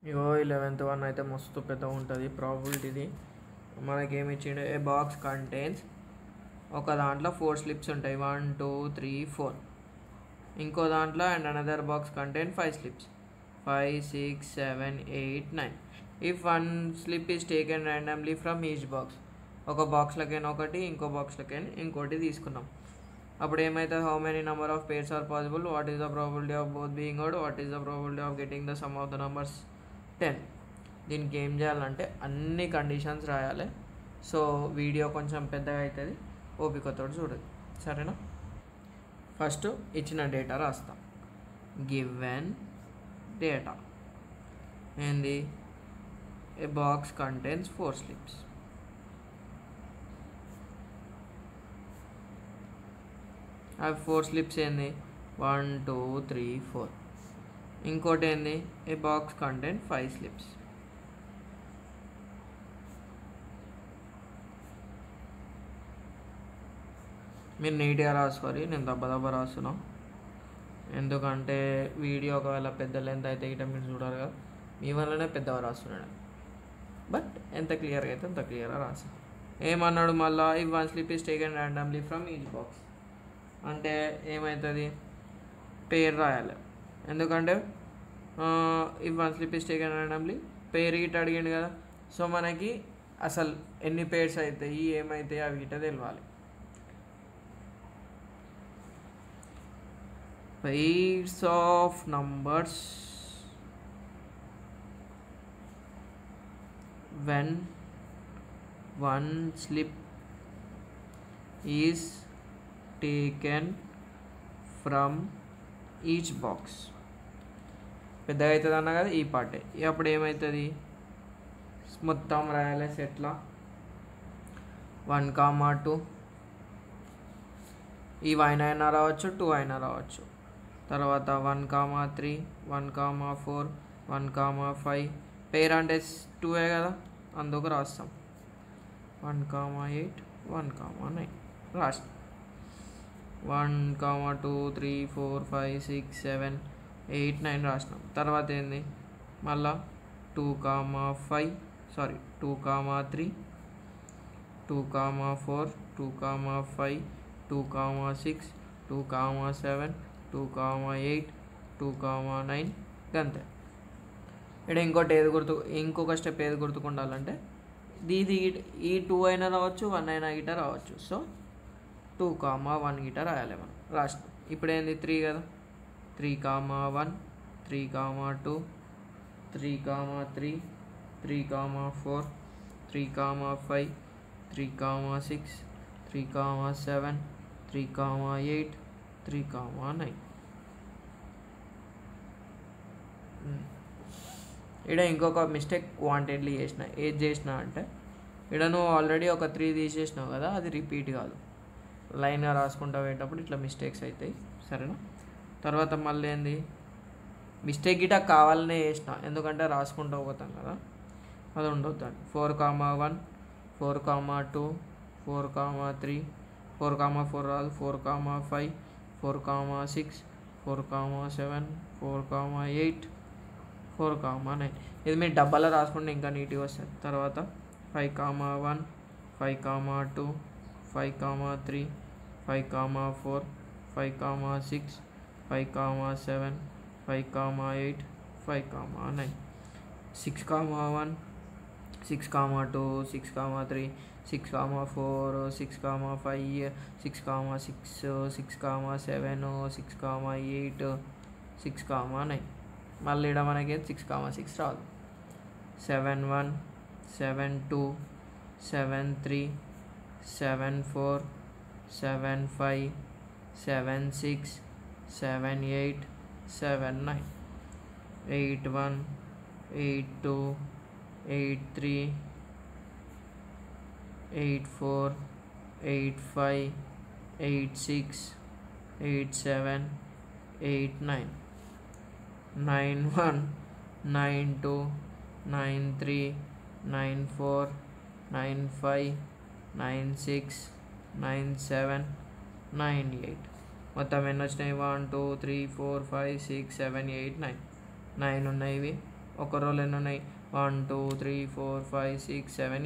ఇగో 11th one అయితే మస్తు పెద్దగా ఉంటుంది ప్రాబిలిటీది. మనకేమి ఇచ్చిండు, ఏ బాక్స్ కంటైన్స్, ఒక దాంట్లో 4 స్లిప్స్ ఉంటాయి, 1 2 3 4. ఇంకో దాంట్లో and another box contain 5 slips, 5 6 7 8 9. If one slip is taken randomly from each box, ఒక బాక్స్లకైనా ఒకటి, ఇంకో బాక్స్లకైనా ఇంకోటి తీసుకున్నాం. అప్పుడు ఏమవుతుంది, how many number of pairs are possible, what is the probability of both being out, what is the probability of getting the sum of the numbers 10. దీనికి ఏం చేయాలంటే అన్ని కండిషన్స్ రాయాలి. సో వీడియో కొంచెం పెద్దగా అవుతుంది, ఓపికతో చూడండి, సరేనా. ఫస్ట్ ఇచ్చిన డేటా రాస్తాం. గివెన్ డేటా ఏంది, ఏ బాక్స్ కంటైన్స్ 4 స్లిప్స్. అవి 4 స్లిప్స్ ఏంది, 1 2 3 4. ఇంకోటి ఏంది, ఏ బాక్స్ కంటైన్ 5 స్లిప్స్. మీరు నీట్గా రాసుకోవాలి, నేను దబ్బ రాస్తున్నాను. ఎందుకంటే వీడియో ఒకవేళ పెద్ద లెంత్ అయితే ఇట మీరు చూడాలి కదా, మీ వల్లనే పెద్దగా రాస్తున్నాడు. బట్ ఎంత క్లియర్గా అయితే అంత క్లియర్గా రాసాను. ఏమన్నాడు మళ్ళీ, if one slip is taken randomly from each box అంటే ఏమవుతుంది, పేరు రాయాలి. ఎందుకంటే if one slip is taken randomly, పేరు గిట్ట అడిగిండు కదా. సో మనకి అసలు ఎన్ని పేర్స్ అవుతాయి, ఏమవుతాయి అవి గిట్ట తెలియాలి. pairs of numbers when one slip is taken from each box. పెద్దగా అవుతుంది అన్నా కదా ఈ పార్టే. అప్పుడు ఏమవుతుంది, మొత్తం రాయాలి సెట్లో 1 2. ఈ 1 అయినా రావచ్చు, 2 అయినా రావచ్చు. తర్వాత 1 3, 1 4, 1 5. పేర్ అంటే 2 కదా, అందుకు రాస్తాం 1 8, 1 9 రాస్తాం. 1 2 3 4 5 6 7 8 9 రాసినాం. తర్వాత ఏంది, మళ్ళా 2 3, 2 4, 2 5, 2 6, 2 7, 2 8, 2 9 అంతే. ఇక్కడ ఇంకొక స్టెప్ ఏది గుర్తుకుండాలంటే ఇది ఈ 2 అయినా రావచ్చు, 1 అయినా గిట రావచ్చు. సో 2 1 గిట రాయాలి మనం, రాసినాం. ఇప్పుడు ఏంది 3 కదా, 3 1, 3 2, 3 3, 3 4, 3 5, 3 6, 3 7, 3 8, 3 9. ఇక్కడ ఇంకొక మిస్టేక్ వాంటెడ్లీ చేసిన. ఏది చేసిన అంటే, ఇక్కడ నువ్వు ఆల్రెడీ ఒక 3 తీసేసినావు కదా, అది రిపీట్ కాదు. లైన్గా రాసుకుంటా పోయేటప్పుడు ఇట్లా మిస్టేక్స్ అవుతాయి, సరేనా. తర్వాత మళ్ళీ ఏంది, మిస్టేక్ గిట కావాలనే చేసిన, ఎందుకంటే రాసుకుంటూ పోతాం కదా, అది ఉండొద్దండి. 4 1, 4 2, 4 3, 4 4 రాదు, 4 5, 4 6, 4 7, 4 8, 4 9. ఇది మీరు డబ్బాలో రాసుకుంటే ఇంకా నీట్గా వస్తుంది. తర్వాత 5 1, 5 2, 5 3, 5 4, 5 6, 5 7, 5 8, 5 9. 6 1, 6 2, 6 3, 6 4, 6 5, 6 6, 6 7, 6 8, 6 9. మళ్ళీ ఇక్కడ మనకి 6 6 రాదు. 7 1, 7 2, 7 3, 7 4, 7 5, 7 6, 7 8, 7 9. 8 1, 8 2, 8 3, 8 4, 8 5, 8 6, 8 7, 8 9. 9 1, 9 2, 9 3, 9 4, 9 5, 9 6, 9 7, 9 8. మొత్తం ఎన్ని వచ్చినాయి, 1 2 3 4 5 6 7 8 9 ఉన్నాయి. ఇవి ఒక రోల్ ఎన్ని ఉన్నాయి 1 2 3 4 5 6 7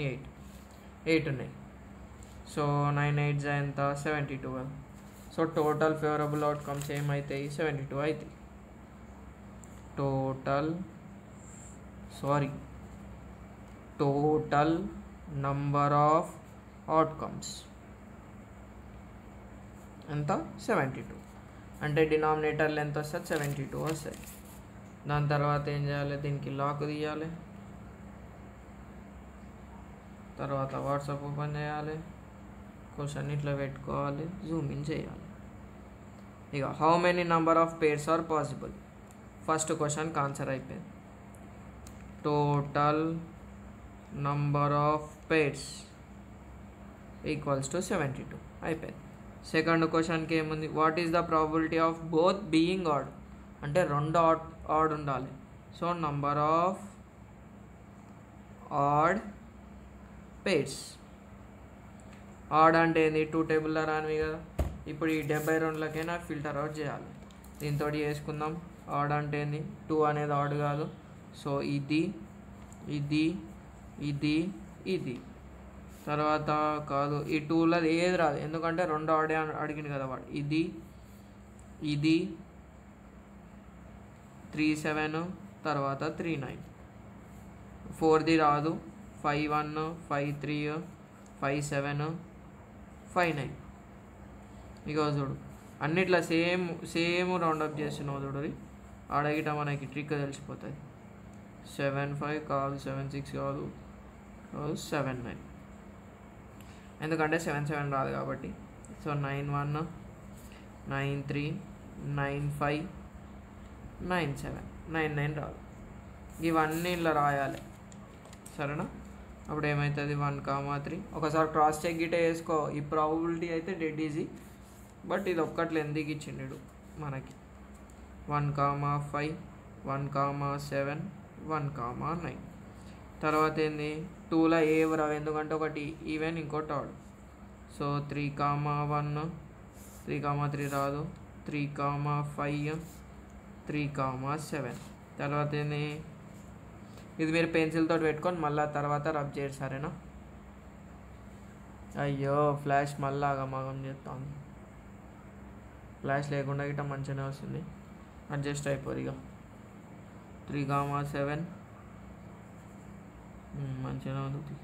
8 ఉన్నాయి. సో 9 8 ఎంత 72 కదా. సో టోటల్ ఫేవరబుల్ అవుట్కమ్స్ ఏమవుతాయి 72 అవుతాయి. టోటల్ నంబర్ ఆఫ్ అవుట్కమ్స్ ఎంత 72. అంటే డినామినేటర్లు ఎంత వస్తుంది 72 వస్తుంది. దాని తర్వాత ఏం చేయాలి, దీనికి లాక్ తీయాలి, తర్వాత వాట్సాప్ ఓపెన్ చేయాలి, క్వశ్చన్ ఇట్లా పెట్టుకోవాలి, జూమ్ ఇన్ చేయాలి. ఇక how many number of pairs are possible, first క్వశ్చన్కి ఆన్సర్ అయిపోయింది. Total number of pairs equals to 72 అయిపోయింది. సెకండ్ క్వశ్చన్కి ఏముంది, what is the probability of both being odd, అంటే రెండు ఆడ్ ఉండాలి. So number of odd pairs. Odd అంటే ఏంది 2 టేబుల్లో రానివి కదా. ఇప్పుడు ఈ 72లకైనా ఫిల్టర్ అవుట్ చేయాలి. దీంతో చేసుకుందాం. ఆడ్ అంటే ఏంది 2 అనేది ఆడ్ కాదు. సో ఇది ఇది ఇది ఇది తర్వాత కాదు, ఈ 2లో ఏది రాదు, ఎందుకంటే రెండు ఆడే అడిగింది కదా వాడు. ఇది ఇది 3 7 తర్వాత 3 9. 4ది రాదు, 5 1 5 3 5 7 5 9. ఇక చూడు అన్నిట్లా సేమ్ రౌండప్ చేస్తున్నావు చూడు. ఆడగిట మనకి ట్రిక్ తెలిసిపోతుంది. 7 5 కాదు, 7 6 కాదు, 7 9, ఎందుకంటే 7 7 రాదు కాబట్టి. సో 9 1 9 3 9 5 9 7 9 9 రాదు. ఇవన్నీ ఇలా రాయాలి, సరేనా. అప్పుడు ఏమవుతుంది 1 3. ఒకసారి క్రాస్ చెక్ గిటే వేసుకో. ఈ ప్రాబబిలిటీ అయితే డెడ్ ఈజీ, బట్ ఇది ఒక్కట్లో ఎందుకు ఇచ్చిండు మనకి. 1 5 1 7 1 9. తర్వాత ఏంది 2లో ఏవి రావు, ఎందుకంటే ఒకటి ఈవెన్ ఇంకోటి ఆడ్. సో 3 1 3 3 రాదు, 3 5 3 7. తర్వాత ఏంది, ఇది మీరు పెన్సిల్తో పెట్టుకొని మళ్ళీ తర్వాత రబ్ చేయరు, సరేనా. అయ్యో ఫ్లాష్ మళ్ళీ ఆగమాగం చేస్తాను. ఫ్లాష్ లేకుండా గిట్ట మంచిగానే వస్తుంది, అడ్జస్ట్ అయిపోదు. ఇక 3 7 మంచిగా ఉంది.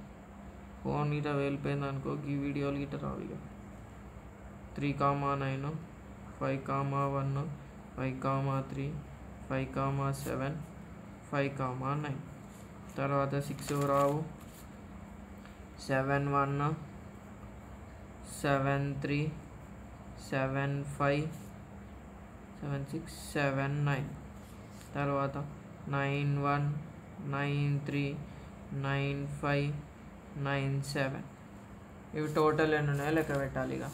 ఫోన్ గిట్ట వెళ్ళిపోయింది అనుకో, ఈ వీడియోలు గిట్ట రావు. ఇక 3 9 5 1 5 3 5 7 5 9. తర్వాత 6 రావు, 7 1 7 3 7 5 7 6 7 9. తర్వాత 9 1 9 3 9 5 9 7. ఇవి టోటల్ ఎన్ని ఉన్నాయో లెక్క పెట్టాలి. ఇక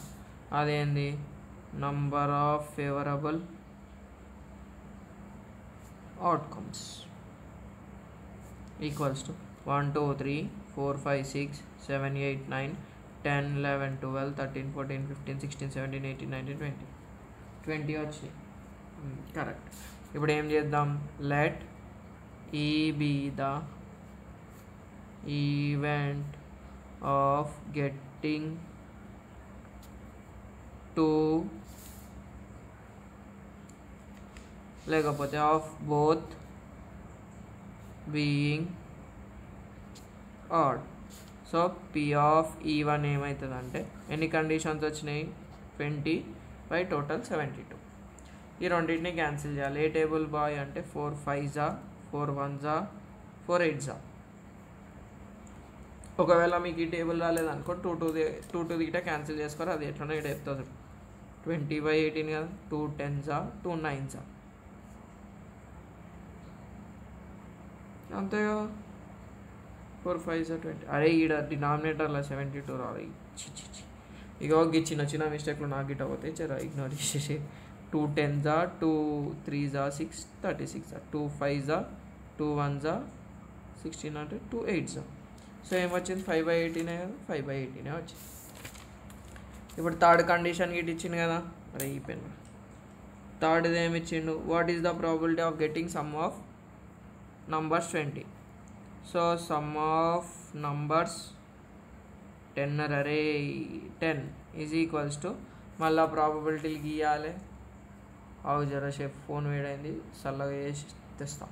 అదేంది number of favourable outcomes equals to 1 2 3 4 5 6 7 8 9 10 11 12 13 14 15 16 17 18 19 20 వచ్చినాయి. కరెక్ట్. ఇప్పుడు ఏం చేద్దాం, let E be the event of getting 2 లేకపోతే of both being odd. So P of even ఏమవుతుందంటే ఎన్ని కండిషన్స్ వచ్చినాయి 20 బై టోటల్ 72. ఈ రెండింటిని క్యాన్సిల్ చేయాలి. ఏ టేబుల్ బాయ్ అంటే 4 5 4 1 4 8. ఒకవేళ మీకు ఈ టేబుల్ రాలేదనుకో 2 2 గిట్ట క్యాన్సిల్ చేసుకోరు, అది ఎట్లనో ఇక్కడ చెప్తుంది. 20 బై 18 కదా, 2 10 2 9 అంతే కదా. 4 5 20. అరే ఈడ డినామినేటర్లో 72 రాదు. ఇక చిన్న చిన్న మిస్టేక్లు నాకు గిట్ట పోతాయి, చరా ఇగ్నోర్ చేసేసి. 2 10 2 3 6 36 2 5 2 1 16 అంటే 2 8. సో ఏమొచ్చింది 5 బై 18 కదా, 5 బై 18 వచ్చింది. ఇప్పుడు థర్డ్ కండిషన్ గిట్ ఇచ్చింది కదా, అరే ఈ పెన్ థర్డ్ది ఏమి ఇచ్చిండు, what is the probability of getting some of numbers 20. So sum of numbers 10 array 10 is equals to మళ్ళీ ప్రాబబిలిటీలు గీయాలి. అవి జర షేప్ ఫోన్ వేడైంది, చల్లగా చేసి తెస్తాం.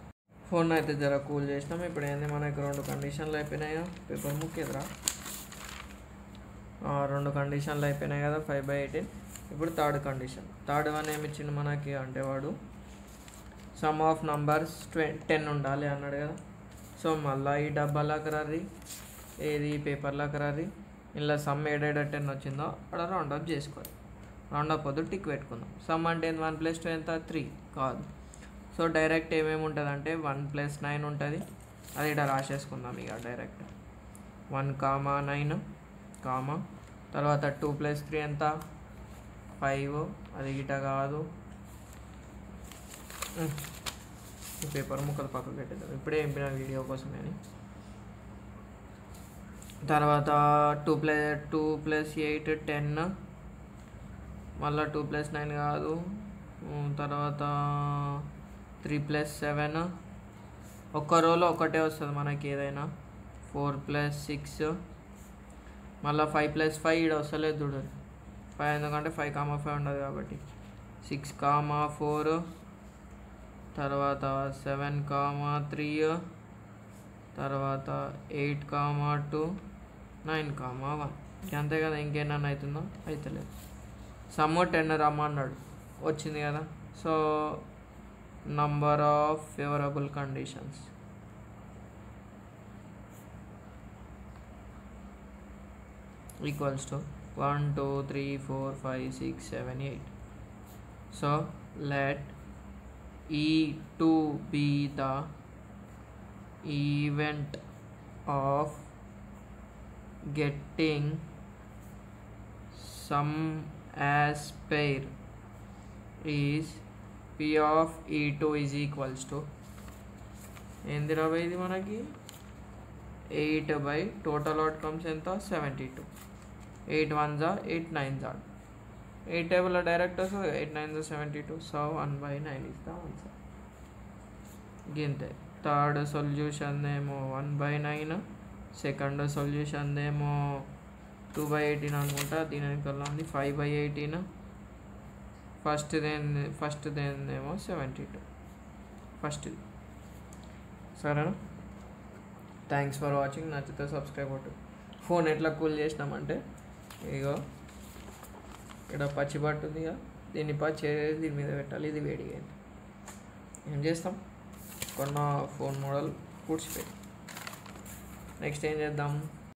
ఫోన్ అయితే జర కూల్ చేసినాం. ఇప్పుడు ఏంది మనకి 2 కండిషన్లు అయిపోయినాయి. పేపర్ ముఖ్యరా 2 కండిషన్లు అయిపోయినాయి కదా 5/18. ఇప్పుడు థర్డ్ కండిషన్. థర్డ్ వన్ ఏమి ఇచ్చిండు మనకి అంటే వాడు సమ్ ఆఫ్ నంబర్స్ 10 ఉండాలి అన్నాడు కదా. సో మళ్ళీ ఈ డబ్బాలోకి రర్రీ, ఏది పేపర్లోకి రర్రీ, ఇలా సమ్ ఏడేడ 10 వచ్చిందో అక్కడ రౌండప్ చేసుకోవాలి. రౌండప్ వద్దు టిక్ పెట్టుకుందాం. సమ్ అంటే 1 + 2 ఎంత 3 కాదు. సో డైరెక్ట్ ఏమేమి ఉంటుంది అంటే 1 + 9 ఉంటుంది. అది ఇక్కడ రాసేసుకుందాం ఇక డైరెక్ట్ 1, 9, తర్వాత 2 + 3 ఎంత 5, అది గిట కాదు. పేపర్ ముక్కలు పక్కకు పెట్టేద్దాం, ఇప్పుడే ఎంపిన వీడియో కోసమే అని. తర్వాత 2 + 8 10, మళ్ళీ 2 + 9 కాదు. తర్వాత 3 + 7, ఒక్క రోలో ఒకటే వస్తుంది మనకి ఏదైనా. 4 + 6, మళ్ళీ 5 + 5 ఇక్కడ వస్తలేదు చూడు 5, ఎందుకంటే 5, 5 ఉండదు కాబట్టి. 6, 4, తర్వాత 7, 3, తర్వాత 8, 2, 9, 1. అంతే కదా, ఇంకేమన్నా అవుతుందో అవుతలేదు. సమ్ 10 రమ్మన్నాడు, వచ్చింది కదా. So number of favourable conditions equals to 1, 2, 3, 4, 5, 6, 7, 8. So let E2 be the event of getting sum as pair is P of E2 is equals to ఏందిరా ఇది మనకి 8 by టోటల్ అవుట్కమ్స్ ఎంత 72. 8 1s 8 9s 8 టేబుల్లో direct వస్తుంది. 8 9s 72. So 1/9 is the answer. గింతే. Third solution ఏమో 1/9, second solution ఏమో 2/18 అనుకుంటా. దీని వెనకాల ఉంది 5/18. ఫస్ట్ దేనేమో 72 ఫస్ట్ది. సరేనా? Thanks for watching. నచ్చితే సబ్స్క్రైబ్ కొట్టు. ఫోన్ ఎట్లా కూల్ చేసినామంటే ఇగో ఇక్కడ పచ్చి బట్టు ఉంది కదా, దీన్ని చేసి దీని మీద పెట్టాలి. ఇది వేడిగా ఏం చేస్తాం, కొన్న ఫోన్ మోడల్ పూడ్చిపెట్టి నెక్స్ట్ ఏం చేద్దాం,